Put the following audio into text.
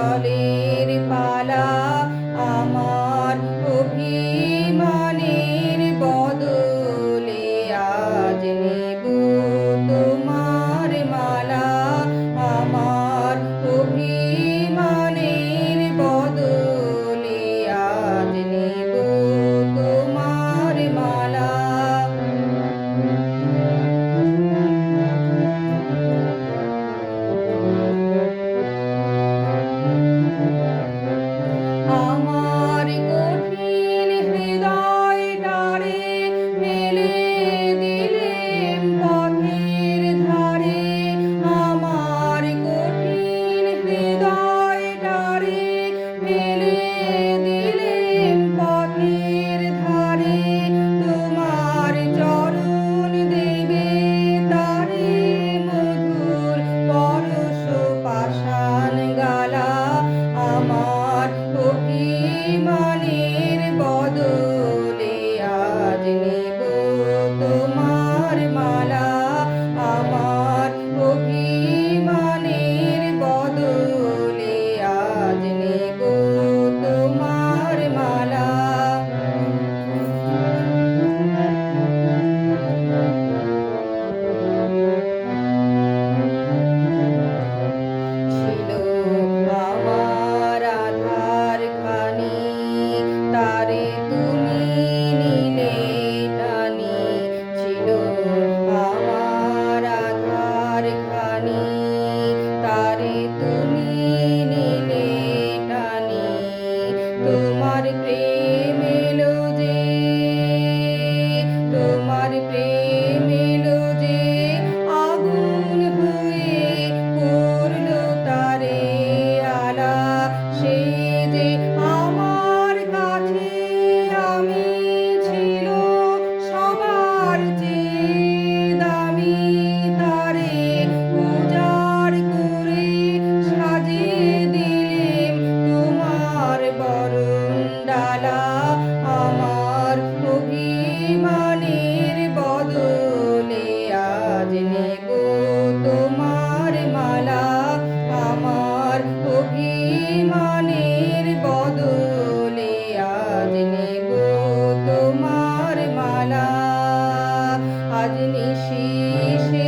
জলের পালা আমার অভিমানের বদলে আজ নেব তোমার মালা আমার অভিমানের বদলে আজ নেব তোমার মালা আমার কঠিন হৃদয়টারে ফেলে দিলেম পথের ধারে আমার কঠিন হৃদয়টারে ফেলে দিলেম পথের ধারে তোমার চরণ দেবে তারে মধুর পরশ পাষাণ গালা আমার অভিমানের বদলে আজ নেব তোমার মালা আমার অভিমানের বদলে আজ নেব তোমার মালা ছিল আমার আধার খানি তারে তুমি নিলে টানি ছিল আমার আধার খানি তারে তুমি নিলে টানি তোমার প্রেম এলো যে তোমার প্রেম এলো যে আগুন হয়ে করলো তারে আলা সে যে আমার কাছে আমি ছিল সবার চেয়ে দামি তারে উজাড় করে সাজিয়ে দিলেম তোমার বরণ ডালা আমার অভিমানের বদলে আজ নেব তোমার মালা আমার অভিমানের বদলে আজ নেব তোমার মালা আজ নিশিষে